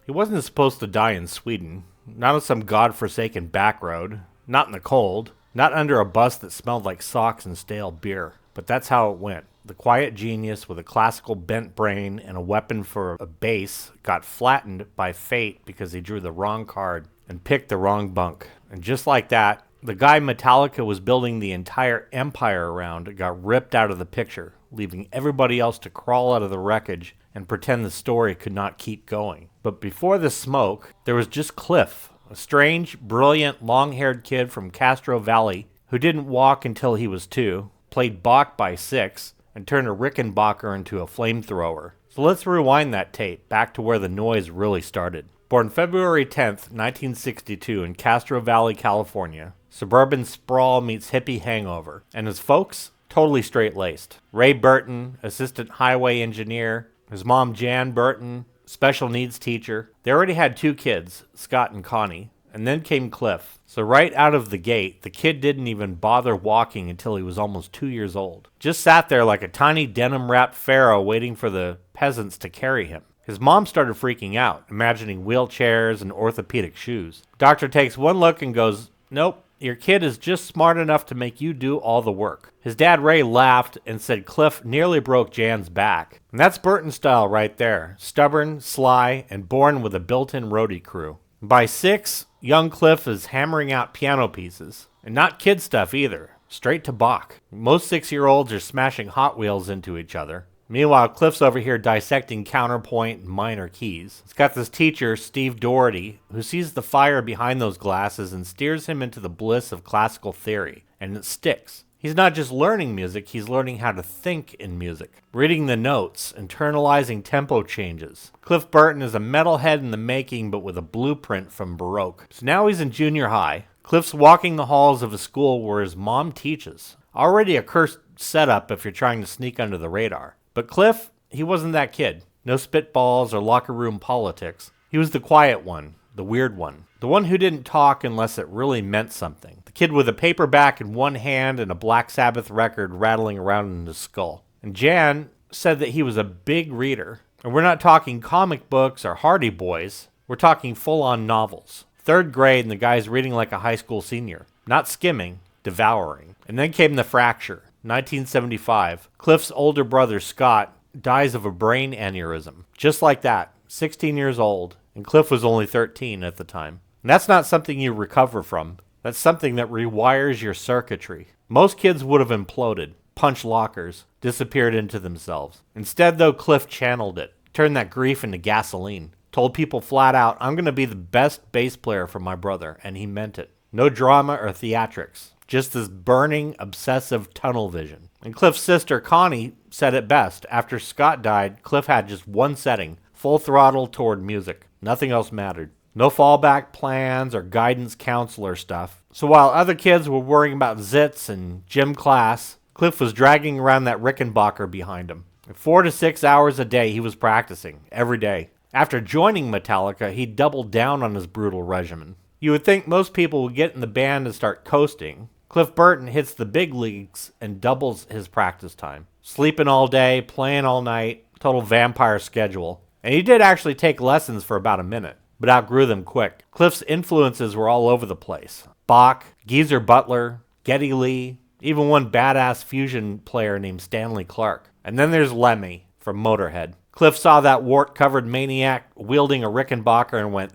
He wasn't supposed to die in Sweden, not on some god-forsaken back road, not in the cold, not under a bus that smelled like socks and stale beer. But that's how it went. The quiet genius with a classical bent brain and a weapon for a bass got flattened by fate because he drew the wrong card and picked the wrong bunk. And just like that, the guy Metallica was building the entire empire around got ripped out of the picture, leaving everybody else to crawl out of the wreckage and pretend the story could not keep going. But before the smoke, there was just Cliff, a strange, brilliant, long-haired kid from Castro Valley who didn't walk until he was 2, played Bach by 6, and turned a rickenbacker into a flamethrower. So let's rewind that tape back to where the noise really started. Born February 10th, 1962 in Castro Valley, California, suburban sprawl meets hippie hangover. And his folks? Totally straight-laced. Ray Burton, assistant highway engineer. His mom, Jan Burton, special needs teacher. They already had 2 kids, Scott and Connie. And then came Cliff. So right out of the gate, the kid didn't even bother walking until he was almost 2 years old. Just sat there like a tiny denim-wrapped pharaoh waiting for the peasants to carry him. His mom started freaking out, imagining wheelchairs and orthopedic shoes. Doctor takes one look and goes, "Nope, your kid is just smart enough to make you do all the work." His dad Ray laughed and said Cliff nearly broke Jan's back. And that's Burton style right there. Stubborn, sly, and born with a built-in roadie crew. By 6, young Cliff is hammering out piano pieces. And not kid stuff either. Straight to Bach. Most 6-year-olds are smashing Hot Wheels into each other. Meanwhile, Cliff's over here dissecting counterpoint and minor keys. He's got this teacher, Steve Doherty, who sees the fire behind those glasses and steers him into the bliss of classical theory. And it sticks. He's not just learning music, he's learning how to think in music. Reading the notes, internalizing tempo changes. Cliff Burton is a metalhead in the making, but with a blueprint from Baroque. So now he's in junior high. Cliff's walking the halls of a school where his mom teaches. Already a cursed setup if you're trying to sneak under the radar. But Cliff, he wasn't that kid. No spitballs or locker room politics. He was the quiet one, the weird one. The one who didn't talk unless it really meant something. The kid with a paperback in one hand and a Black Sabbath record rattling around in his skull. And Jan said that he was a big reader. And we're not talking comic books or Hardy Boys. We're talking full-on novels. 3rd grade and the guy's reading like a high school senior. Not skimming, devouring. And then came the fracture. 1975, Cliff's older brother, Scott, dies of a brain aneurysm. Just like that, 16 years old, and Cliff was only 13 at the time. And that's not something you recover from. That's something that rewires your circuitry. Most kids would have imploded, punched lockers, disappeared into themselves. Instead, though, Cliff channeled it, turned that grief into gasoline, told people flat out, "I'm going to be the best bass player for my brother," and he meant it. No drama or theatrics. Just this burning, obsessive tunnel vision. And Cliff's sister, Connie, said it best. After Scott died, Cliff had just one setting, full throttle toward music. Nothing else mattered. No fallback plans or guidance counselor stuff. So while other kids were worrying about zits and gym class, Cliff was dragging around that rickenbacker behind him. 4 to 6 hours a day he was practicing, every day. After joining Metallica, he doubled down on his brutal regimen. You would think most people would get in the band and start coasting. Cliff Burton hits the big leagues and doubles his practice time. Sleeping all day, playing all night, total vampire schedule. And he did actually take lessons for about a minute, but outgrew them quick. Cliff's influences were all over the place. Bach, Geezer Butler, Geddy Lee, even one badass fusion player named Stanley Clarke. And then there's Lemmy from Motorhead. Cliff saw that wart-covered maniac wielding a rickenbacker and went,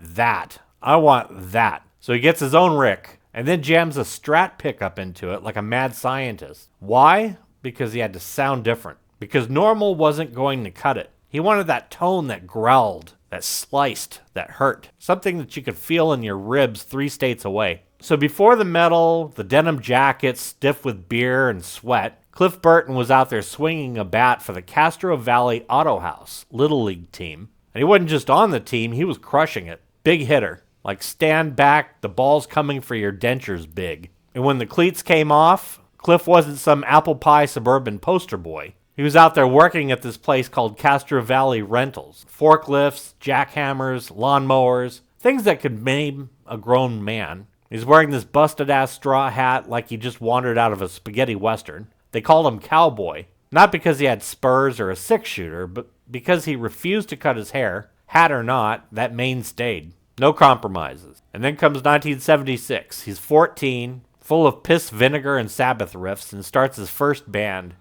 I want that. So he gets his own Rick. And then jams a Strat pickup into it like a mad scientist. Why? Because he had to sound different. Because normal wasn't going to cut it. He wanted that tone that growled, that sliced, that hurt. Something that you could feel in your ribs 3 states away. So before the metal, the denim jackets stiff with beer and sweat, Cliff Burton was out there swinging a bat for the Castro Valley Auto House Little League team. And he wasn't just on the team, he was crushing it. Big hitter. Like, stand back, the ball's coming for your dentures big. And when the cleats came off, Cliff wasn't some apple pie suburban poster boy. He was out there working at this place called Castro Valley Rentals. Forklifts, jackhammers, lawnmowers, things that could maim a grown man. He's wearing this busted-ass straw hat like he just wandered out of a spaghetti western. They called him Cowboy. Not because he had spurs or a 6-shooter, but because he refused to cut his hair, Hat or not, that Maine stayed. No compromises. And then comes 1976. He's 14, full of piss, vinegar, and Sabbath riffs, and starts his first band,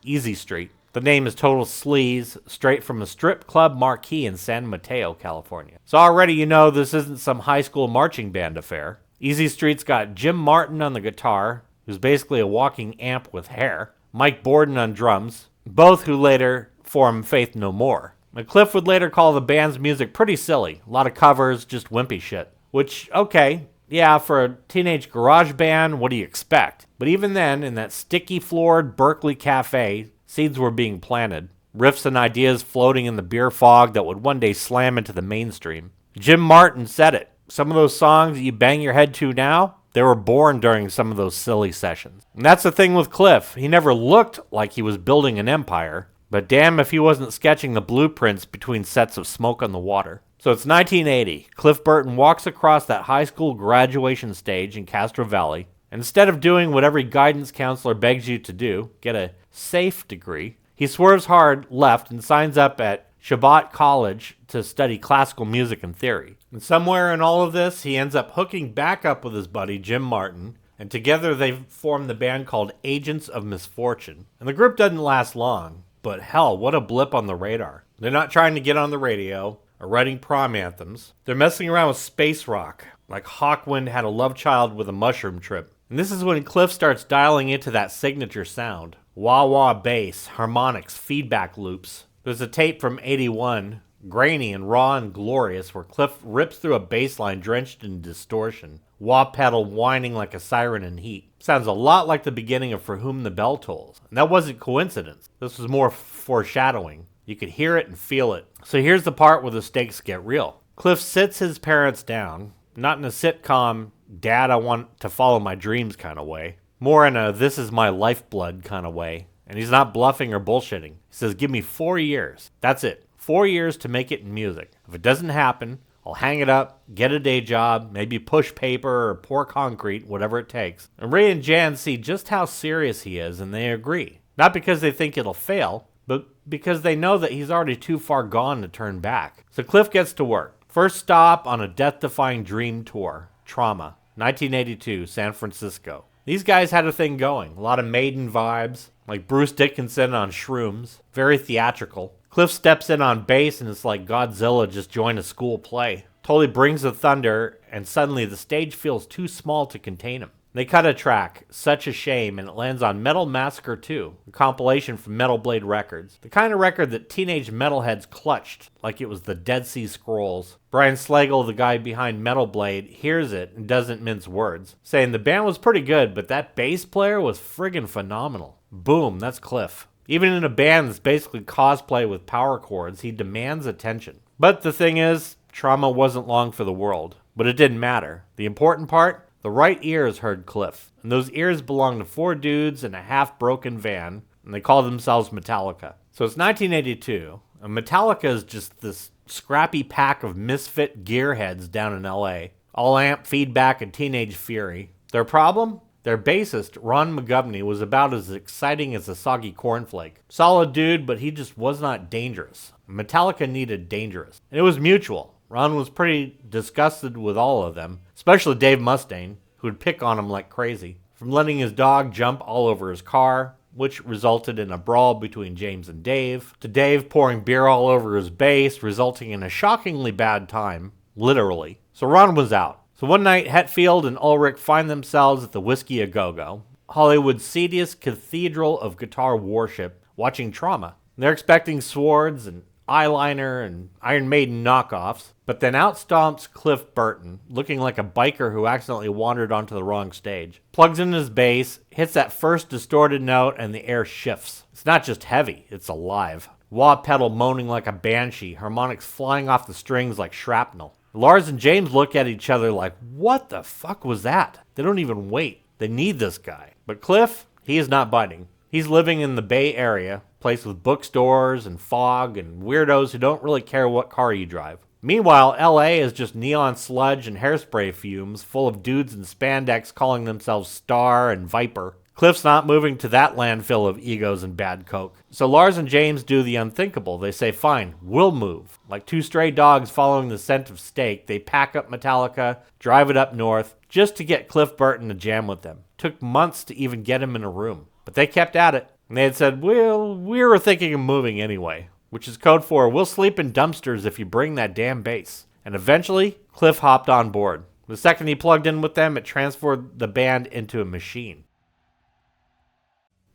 Easy Street. The name is total sleaze, straight from a strip club marquee in San Mateo, California. So already you know this isn't some high school marching band affair. Easy Street's got Jim Martin on the guitar, who's basically a walking amp with hair, Mike Borden on drums, both who later form Faith No More. And Cliff would later call the band's music pretty silly. A lot of covers, just wimpy shit. Which, okay, yeah, for a teenage garage band, what do you expect? But even then, in that sticky-floored Berkeley cafe, seeds were being planted. Riffs and ideas floating in the beer fog that would one day slam into the mainstream. Jim Martin said it. Some of those songs that you bang your head to now, they were born during some of those silly sessions. And that's the thing with Cliff. He never looked like he was building an empire, but damn if he wasn't sketching the blueprints between sets of Smoke on the Water. So it's 1980. Cliff Burton walks across that high school graduation stage in Castro Valley. Instead of doing what every guidance counselor begs you to do, get a safe degree, he swerves hard left and signs up at Shabbat College to study classical music and theory. And somewhere in all of this, he ends up hooking back up with his buddy Jim Martin, and together they form the band called Agents of Misfortune. And the group doesn't last long, but hell, what a blip on the radar. They're not trying to get on the radio or writing prom anthems. They're messing around with space rock, like Hawkwind had a love child with a mushroom trip. And this is when Cliff starts dialing into that signature sound. Wah-wah bass, harmonics, feedback loops. There's a tape from 81, grainy and raw and glorious, where Cliff rips through a bass line drenched in distortion. Wah pedal whining like a siren in heat. Sounds a lot like the beginning of For Whom the Bell Tolls. And that wasn't coincidence. This was more foreshadowing. You could hear it and feel it. So here's the part where the stakes get real. Cliff sits his parents down, not in a sitcom, Dad, I want to follow my dreams kind of way. More in a this is my lifeblood kind of way. And he's not bluffing or bullshitting. He says, give me 4 years. That's it. 4 years to make it in music. If it doesn't happen, I'll hang it up, get a day job, maybe push paper or pour concrete, whatever it takes. And Ray and Jan see just how serious he is, and they agree. Not because they think it'll fail, but because they know that he's already too far gone to turn back. So Cliff gets to work. First stop on a death-defying dream tour. Trauma, 1982, San Francisco. These guys had a thing going. A lot of Maiden vibes, like Bruce Dickinson on shrooms. Very theatrical. Cliff steps in on bass and it's like Godzilla just joined a school play. Totally brings the thunder, and suddenly the stage feels too small to contain him. They cut a track, Such a Shame, and it lands on Metal Massacre 2, a compilation from Metal Blade Records. The kind of record that teenage metalheads clutched like it was the Dead Sea Scrolls. Brian Slagle, the guy behind Metal Blade, hears it and doesn't mince words, saying the band was pretty good, but that bass player was friggin' phenomenal. Boom, that's Cliff. Even in a band that's basically cosplay with power chords, he demands attention. But the thing is, Trauma wasn't long for the world. But it didn't matter. The important part? The right ears heard Cliff, and those ears belonged to 4 dudes in a half-broken van, and they called themselves Metallica. So it's 1982, and Metallica is just this scrappy pack of misfit gearheads down in LA, all amp, feedback, and teenage fury. Their problem? Their bassist, Ron McGovney, was about as exciting as a soggy cornflake. Solid dude, but he just was not dangerous. Metallica needed dangerous, and it was mutual. Ron was pretty disgusted with all of them, especially Dave Mustaine, who would pick on him like crazy. From letting his dog jump all over his car, which resulted in a brawl between James and Dave, to Dave pouring beer all over his bass, resulting in a shockingly bad time, literally. So Ron was out. So one night, Hetfield and Ulrich find themselves at the Whiskey A Go-Go, Hollywood's seediest cathedral of guitar worship, watching Trauma. They're expecting swords and eyeliner and Iron Maiden knockoffs, but then out stomps Cliff Burton, looking like a biker who accidentally wandered onto the wrong stage. Plugs in his bass, hits that first distorted note, and the air shifts. It's not just heavy, it's alive. Wah pedal moaning like a banshee, harmonics flying off the strings like shrapnel. Lars and James look at each other like, what the fuck was that? They don't even wait. They need this guy. But Cliff, he is not biting. He's living in the Bay Area, place with bookstores and fog and weirdos who don't really care what car you drive. Meanwhile, LA is just neon sludge and hairspray fumes full of dudes in spandex calling themselves Star and Viper. Cliff's not moving to that landfill of egos and bad coke. So Lars and James do the unthinkable. They say, fine, we'll move. Like two stray dogs following the scent of steak, they pack up Metallica, drive it up north, just to get Cliff Burton to jam with them. Took months to even get him in a room. But they kept at it. And they had said, well, we were thinking of moving anyway. Which is code for, we'll sleep in dumpsters if you bring that damn bass. And eventually, Cliff hopped on board. The second he plugged in with them, it transformed the band into a machine.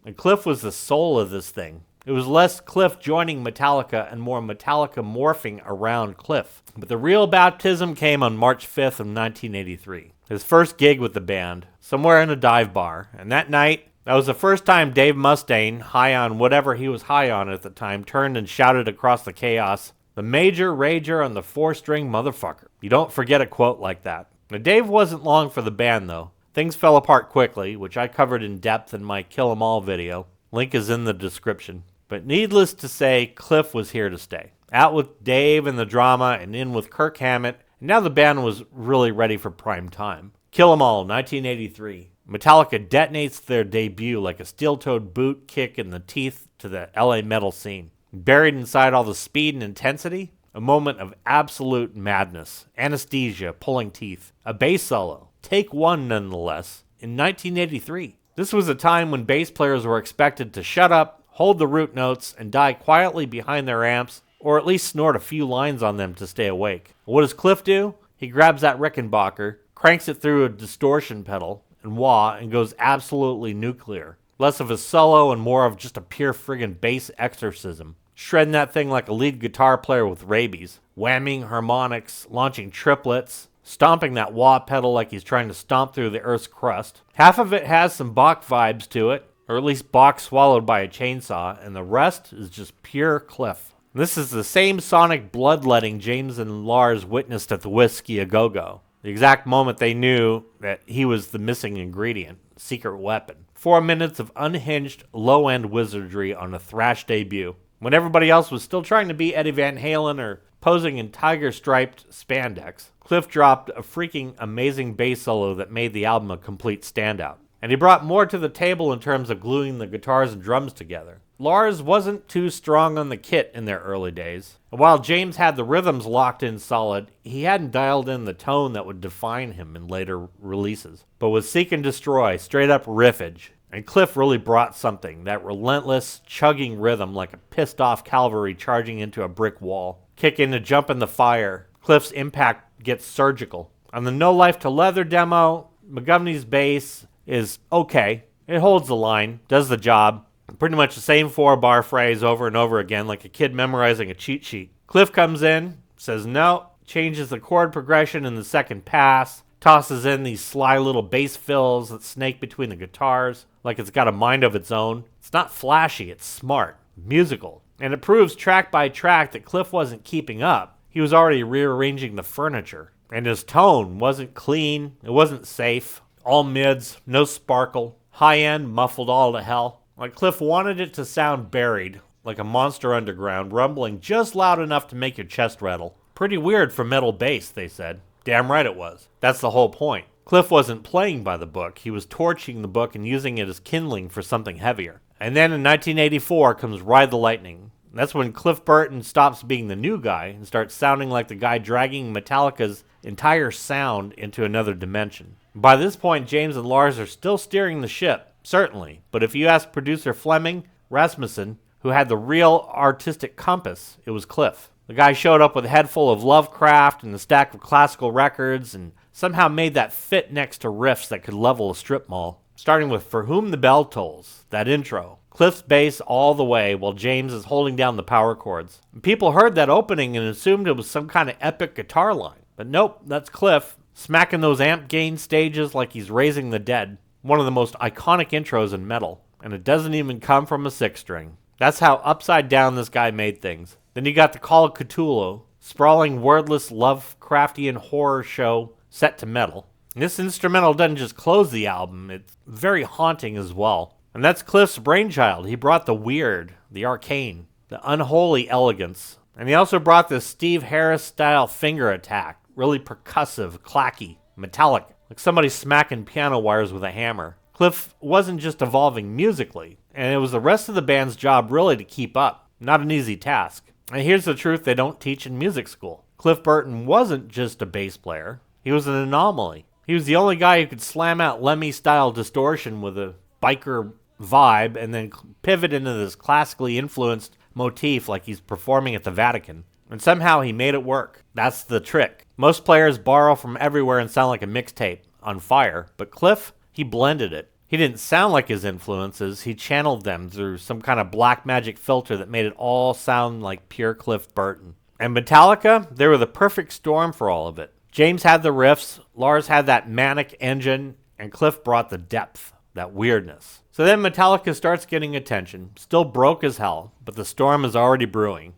And Cliff was the soul of this thing. It was less Cliff joining Metallica and more Metallica morphing around Cliff. But the real baptism came on March 5th of 1983. His first gig with the band, somewhere in a dive bar. And that night, that was the first time Dave Mustaine, high on whatever he was high on at the time, turned and shouted across the chaos, "The major rager on the four-string motherfucker." You don't forget a quote like that. Now, Dave wasn't long for the band, though. Things fell apart quickly, which I covered in depth in my Kill 'Em All video. Link is in the description. But needless to say, Cliff was here to stay. Out with Dave and the drama and in with Kirk Hammett, and now the band was really ready for prime time. Kill 'Em All, 1983. Metallica detonates their debut like a steel-toed boot kick in the teeth to the LA metal scene. Buried inside all the speed and intensity, a moment of absolute madness, anesthesia, pulling teeth, a bass solo, take one nonetheless, in 1983. This was a time when bass players were expected to shut up, hold the root notes, and die quietly behind their amps, or at least snort a few lines on them to stay awake. What does Cliff do? He grabs that rickenbacker, cranks it through a distortion pedal, and wah, and goes absolutely nuclear. Less of a solo and more of just a pure friggin' bass exorcism. Shredding that thing like a lead guitar player with rabies. Whamming harmonics, launching triplets, stomping that wah pedal like he's trying to stomp through the Earth's crust. Half of it has some Bach vibes to it, or at least Bach swallowed by a chainsaw, and the rest is just pure Cliff. This is the same sonic bloodletting James and Lars witnessed at the Whiskey A Go-Go. The exact moment they knew that he was the missing ingredient, secret weapon. 4 minutes of unhinged, low-end wizardry on a Thrash debut. When everybody else was still trying to be Eddie Van Halen or posing in tiger-striped spandex, Cliff dropped a freaking amazing bass solo that made the album a complete standout. And he brought more to the table in terms of gluing the guitars and drums together. Lars wasn't too strong on the kit in their early days. And while James had the rhythms locked in solid, he hadn't dialed in the tone that would define him in later releases. But with Seek and Destroy, straight up riffage. And Cliff really brought something, that relentless, chugging rhythm like a pissed-off cavalry charging into a brick wall. Kick in to jump in the fire. Cliff's impact gets surgical. On the No Life to Leather demo, McGovney's bass is okay. It holds the line, does the job. Pretty much the same 4-bar phrase over and over again, like a kid memorizing a cheat sheet. Cliff comes in, says no, changes the chord progression in the second pass, tosses in these sly little bass fills that snake between the guitars, like it's got a mind of its own. It's not flashy, it's smart, musical. And it proves track by track that Cliff wasn't keeping up. He was already rearranging the furniture. And his tone wasn't clean, it wasn't safe. All mids, no sparkle, high end, muffled all to hell. Like Cliff wanted it to sound buried, like a monster underground, rumbling just loud enough to make your chest rattle. Pretty weird for metal bass, they said. Damn right it was. That's the whole point. Cliff wasn't playing by the book. He was torching the book and using it as kindling for something heavier. And then in 1984 comes Ride the Lightning. That's when Cliff Burton stops being the new guy and starts sounding like the guy dragging Metallica's entire sound into another dimension. By this point, James and Lars are still steering the ship. Certainly, but if you ask producer Fleming Rasmussen, who had the real artistic compass, it was Cliff. The guy showed up with a head full of Lovecraft and a stack of classical records and somehow made that fit next to riffs that could level a strip mall. Starting with For Whom the Bell Tolls, that intro. Cliff's bass all the way while James is holding down the power chords. And people heard that opening and assumed it was some kind of epic guitar line. But nope, that's Cliff, smacking those amp gain stages like he's raising the dead. One of the most iconic intros in metal, and it doesn't even come from a 6-string. That's how upside down this guy made things. Then you got the Call of Cthulhu, sprawling wordless Lovecraftian horror show set to metal. And this instrumental doesn't just close the album, it's very haunting as well. And that's Cliff's brainchild. He brought the weird, the arcane, the unholy elegance. And he also brought this Steve Harris-style finger attack, really percussive, clacky, metallic. Like somebody smacking piano wires with a hammer. Cliff wasn't just evolving musically, and it was the rest of the band's job really to keep up. Not an easy task. And here's the truth they don't teach in music school. Cliff Burton wasn't just a bass player. He was an anomaly. He was the only guy who could slam out Lemmy-style distortion with a biker vibe and then pivot into this classically influenced motif like he's performing at the Vatican. And somehow he made it work. That's the trick. Most players borrow from everywhere and sound like a mixtape on fire, but Cliff, he blended it. He didn't sound like his influences, he channeled them through some kind of black magic filter that made it all sound like pure Cliff Burton. And Metallica, they were the perfect storm for all of it. James had the riffs, Lars had that manic engine, and Cliff brought the depth, that weirdness. So then Metallica starts getting attention, still broke as hell, but the storm is already brewing.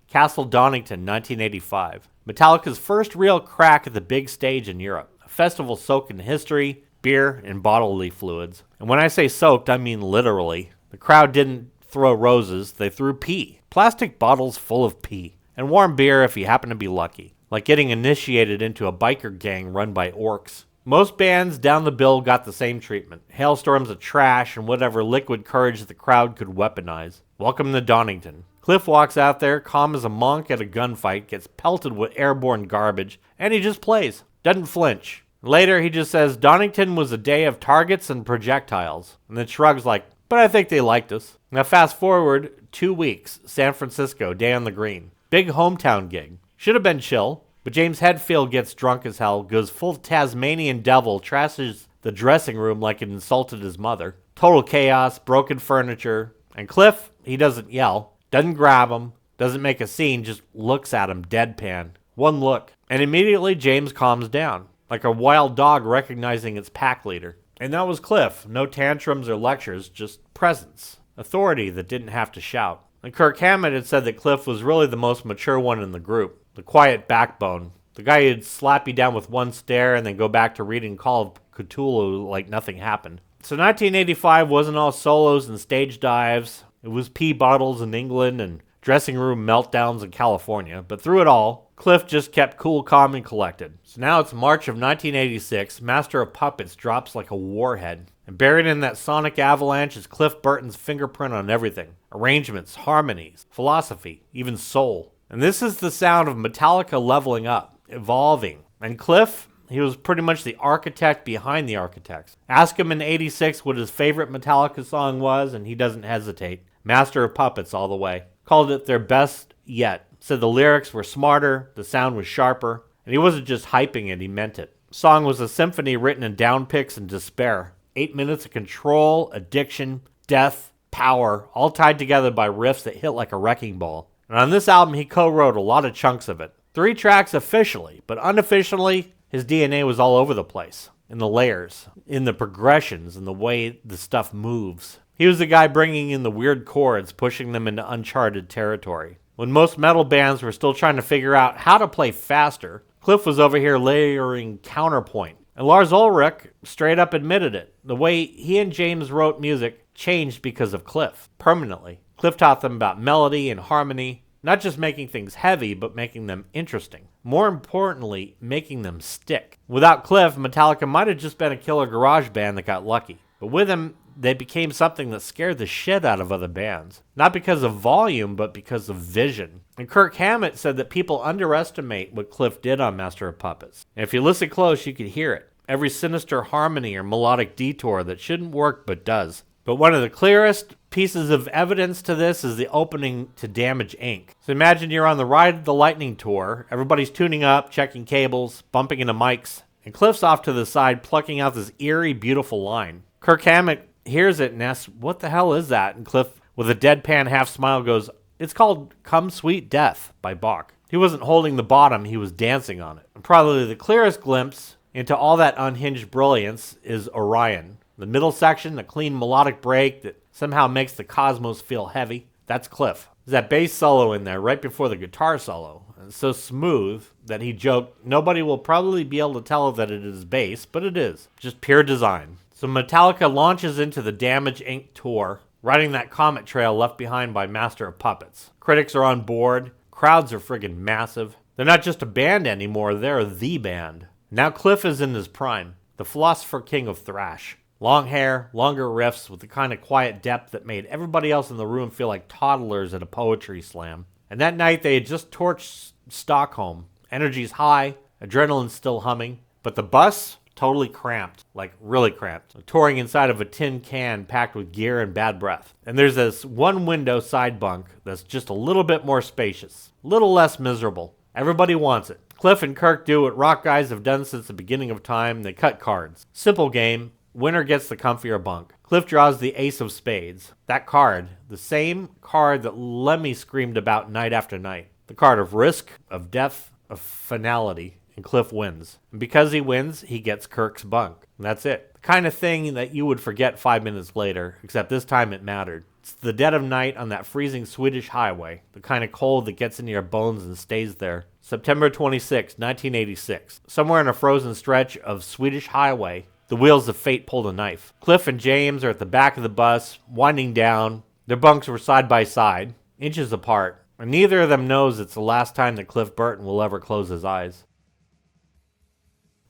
Castle Donington, 1985. Metallica's first real crack at the big stage in Europe. A festival soaked in history, beer, and bodily fluids. And when I say soaked, I mean literally. The crowd didn't throw roses, they threw pee. Plastic bottles full of pee. And warm beer if you happen to be lucky. Like getting initiated into a biker gang run by orcs. Most bands down the bill got the same treatment. Hailstorms of trash and whatever liquid courage the crowd could weaponize. Welcome to Donington. Cliff walks out there, calm as a monk at a gunfight, gets pelted with airborne garbage, and he just plays. Doesn't flinch. Later, he just says, Donington was a day of targets and projectiles. And then shrugs like, but I think they liked us. Now fast forward 2 weeks, San Francisco, day on the green. Big hometown gig. Should have been chill, but James Hetfield gets drunk as hell, goes full Tasmanian devil, trashes the dressing room like it insulted his mother. Total chaos, broken furniture. And Cliff, he doesn't yell. Doesn't grab him, doesn't make a scene, just looks at him deadpan. One look. And immediately James calms down, like a wild dog recognizing its pack leader. And that was Cliff. No tantrums or lectures, just presence. Authority that didn't have to shout. And Kirk Hammett had said that Cliff was really the most mature one in the group. The quiet backbone. The guy who'd slap you down with one stare and then go back to reading Call of Cthulhu like nothing happened. So 1985 wasn't all solos and stage dives. It was pee bottles in England and dressing room meltdowns in California. But through it all, Cliff just kept cool, calm, and collected. So now it's March of 1986. Master of Puppets drops like a warhead. And buried in that sonic avalanche is Cliff Burton's fingerprint on everything. Arrangements, harmonies, philosophy, even soul. And this is the sound of Metallica leveling up, evolving. And Cliff, he was pretty much the architect behind the architects. Ask him in 86 what his favorite Metallica song was, and he doesn't hesitate. Master of Puppets all the way. Called it their best yet. Said the lyrics were smarter, the sound was sharper, and he wasn't just hyping it, he meant it. The song was a symphony written in downpicks and despair. 8 minutes of control, addiction, death, power, all tied together by riffs that hit like a wrecking ball. And on this album, he co-wrote a lot of chunks of it. 3 tracks officially, but unofficially, his DNA was all over the place. In the layers, in the progressions, in the way the stuff moves. He was the guy bringing in the weird chords, pushing them into uncharted territory. When most metal bands were still trying to figure out how to play faster, Cliff was over here layering counterpoint. And Lars Ulrich straight up admitted it. The way he and James wrote music changed because of Cliff, permanently. Cliff taught them about melody and harmony, not just making things heavy, but making them interesting. More importantly, making them stick. Without Cliff, Metallica might have just been a killer garage band that got lucky. But with him, they became something that scared the shit out of other bands. Not because of volume, but because of vision. And Kirk Hammett said that people underestimate what Cliff did on Master of Puppets. And if you listen close, you could hear it. Every sinister harmony or melodic detour that shouldn't work but does. But one of the clearest pieces of evidence to this is the opening to Damage Inc. So imagine you're on the Ride of the Lightning tour. Everybody's tuning up, checking cables, bumping into mics. And Cliff's off to the side plucking out this eerie, beautiful line. Kirk Hammett hears it and asks, what the hell is that? And Cliff, with a deadpan half smile, goes, it's called Come Sweet Death by Bach. He wasn't holding the bottom, he was dancing on it. And probably the clearest glimpse into all that unhinged brilliance is Orion. The middle section, the clean melodic break that somehow makes the cosmos feel heavy. That's Cliff. There's that bass solo in there right before the guitar solo. And it's so smooth that he joked, nobody will probably be able to tell that it is bass, but it is. Just pure design. So Metallica launches into the Damage Inc. tour, riding that comet trail left behind by Master of Puppets. Critics are on board. Crowds are friggin' massive. They're not just a band anymore, they're the band. Now Cliff is in his prime. the philosopher king of thrash. Long hair, longer riffs with the kind of quiet depth that made everybody else in the room feel like toddlers at a poetry slam. And that night they had just torched Stockholm. Energy's high, adrenaline's still humming, but the bus, totally cramped, like really cramped, touring inside of a tin can packed with gear and bad breath. And there's this one window side bunk that's just a little bit more spacious, a little less miserable. Everybody wants it. Cliff and Kirk do what rock guys have done since the beginning of time. They cut cards. Simple game. Winner gets the comfier bunk. Cliff draws the ace of spades. That card, the same card that Lemmy screamed about night after night. The card of risk, of death, of finality. And Cliff wins. And because he wins, he gets Kirk's bunk. And that's it. The kind of thing that you would forget 5 minutes later, except this time it mattered. It's the dead of night on that freezing Swedish highway. The kind of cold that gets into your bones and stays there. September 26, 1986. Somewhere in a frozen stretch of Swedish highway, the wheels of fate pulled a knife. Cliff and James are at the back of the bus, winding down. Their bunks were side by side, inches apart. And neither of them knows it's the last time that Cliff Burton will ever close his eyes.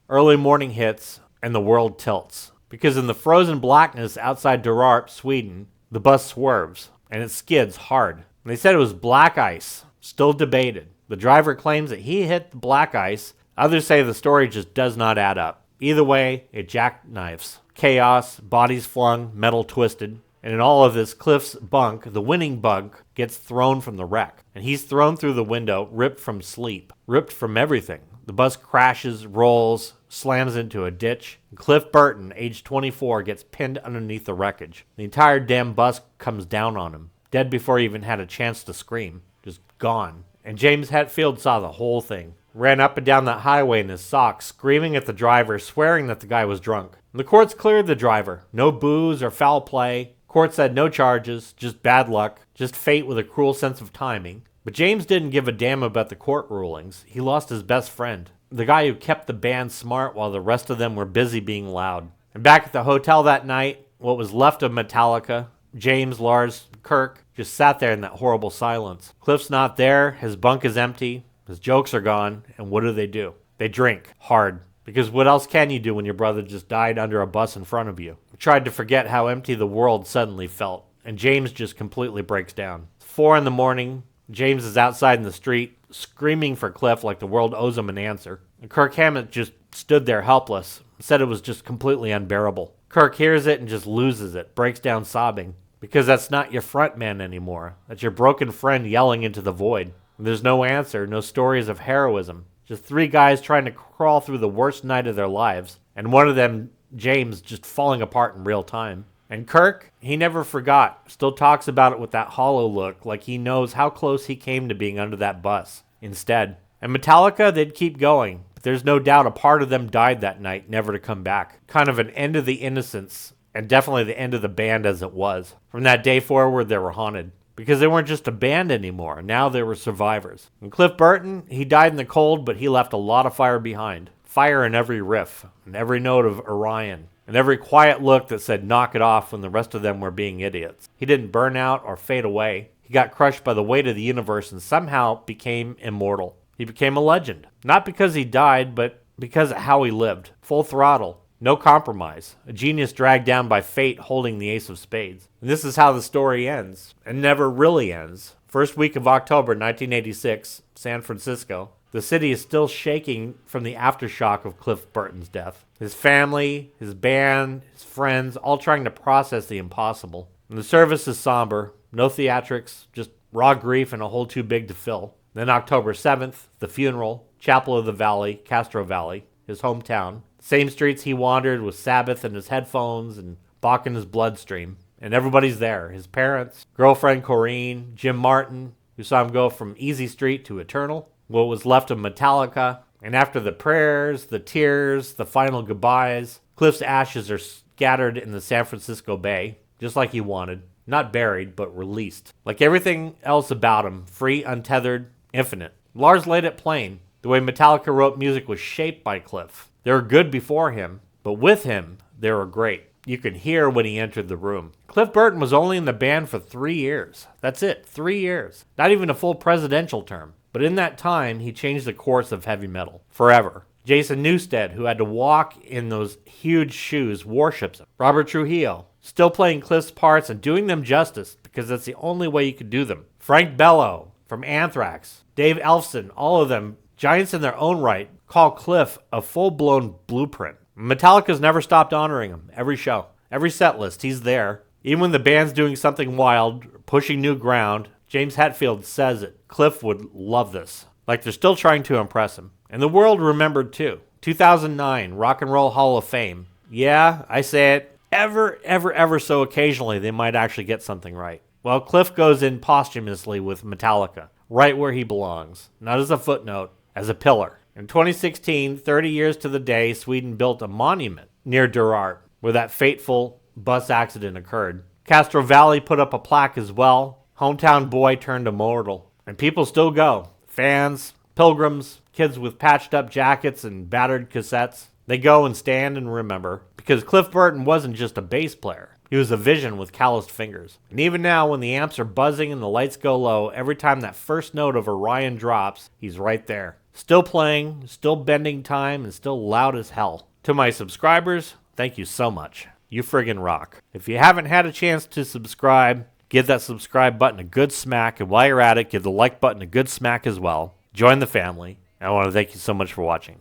Early morning hits, and the world tilts. Because in the frozen blackness outside Dorarp, Sweden, the bus swerves, and it skids hard. And they said it was black ice, still debated. The driver claims that he hit the black ice. Others say the story just does not add up. Either way, it jackknifes. Chaos, bodies flung, metal twisted. And in all of this, Cliff's bunk, the winning bunk, gets thrown from the wreck. And he's thrown through the window, ripped from sleep, ripped from everything. The bus crashes, rolls, slams into a ditch. Cliff Burton, age 24, gets pinned underneath the wreckage. The entire damn bus comes down on him, dead before he even had a chance to scream. Just gone. And James Hetfield saw the whole thing. Ran up and down that highway in his socks, screaming at the driver, swearing that the guy was drunk. And the courts cleared the driver. No booze or foul play. Court said no charges, just bad luck, just fate with a cruel sense of timing. But James didn't give a damn about the court rulings. He lost his best friend, the guy who kept the band smart while the rest of them were busy being loud. And back at the hotel that night, what was left of Metallica, James, Lars, Kirk, just sat there in that horrible silence. Cliff's not there, his bunk is empty, his jokes are gone, and what do? They drink hard. Because what else can you do when your brother just died under a bus in front of you? He tried to forget how empty the world suddenly felt, and James just completely breaks down. It's 4 a.m, James is outside in the street, screaming for Cliff like the world owes him an answer. And Kirk Hammett just stood there helpless, said it was just completely unbearable. Kirk hears it and just loses it, breaks down sobbing. Because that's not your front man anymore. That's your broken friend yelling into the void. And there's no answer, no stories of heroism. Just 3 guys trying to crawl through the worst night of their lives. And one of them, James, just falling apart in real time. And Kirk, he never forgot. Still talks about it with that hollow look, like he knows how close he came to being under that bus instead. And Metallica, they'd keep going. But there's no doubt a part of them died that night, never to come back. Kind of an end of the innocence, and definitely the end of the band as it was. From that day forward, they were haunted. Because they weren't just a band anymore. Now they were survivors. And Cliff Burton, he died in the cold, but he left a lot of fire behind. Fire in every riff, and every note of Orion, and every quiet look that said knock it off when the rest of them were being idiots. He didn't burn out or fade away. He got crushed by the weight of the universe and somehow became immortal. He became a legend. Not because he died, but because of how he lived. Full throttle. No compromise. A genius dragged down by fate holding the ace of spades. And this is how the story ends. And never really ends. First week of October 1986, San Francisco. The city is still shaking from the aftershock of Cliff Burton's death. His family, his band, his friends, all trying to process the impossible. And the service is somber. No theatrics, just raw grief and a hole too big to fill. Then October 7th, the funeral, Chapel of the Valley, Castro Valley, his hometown. Same streets he wandered with Sabbath in his headphones and Bach in his bloodstream. And everybody's there. His parents, girlfriend Corrine, Jim Martin, who saw him go from Easy Street to Eternal. What was left of Metallica. And after the prayers, the tears, the final goodbyes, Cliff's ashes are scattered in the San Francisco Bay, just like he wanted. Not buried, but released. Like everything else about him, free, untethered, infinite. Lars laid it plain. The way Metallica wrote music was shaped by Cliff. They were good before him, but with him, they were great. You could hear when he entered the room. Cliff Burton was only in the band for 3 years. That's it, 3 years. Not even a full presidential term. But in that time, he changed the course of heavy metal. Forever. Jason Newsted, who had to walk in those huge shoes, worships him. Robert Trujillo, still playing Cliff's parts and doing them justice because that's the only way you could do them. Frank Bello from Anthrax, Dave Elfson, all of them, giants in their own right, call Cliff a full-blown blueprint. Metallica's never stopped honoring him. Every show, every set list, he's there. Even when the band's doing something wild, pushing new ground, James Hetfield says it. Cliff would love this. Like they're still trying to impress him. And the world remembered too. 2009, Rock and Roll Hall of Fame. Yeah, I say it. Ever so occasionally, they might actually get something right. Well, Cliff goes in posthumously with Metallica, right where he belongs. Not as a footnote, as a pillar. In 2016, 30 years to the day, Sweden built a monument near Durart, where that fateful bus accident occurred. Castro Valley put up a plaque as well. Hometown boy turned immortal. And people still go. Fans, pilgrims, kids with patched up jackets and battered cassettes. They go and stand and remember. Because Cliff Burton wasn't just a bass player. He was a vision with calloused fingers. And even now, when the amps are buzzing and the lights go low, every time that first note of Orion drops, he's right there. Still playing, still bending time, and still loud as hell. To my subscribers, thank you so much. You friggin' rock. If you haven't had a chance to subscribe, give that subscribe button a good smack. And while you're at it, give the like button a good smack as well. Join the family. I want to thank you so much for watching.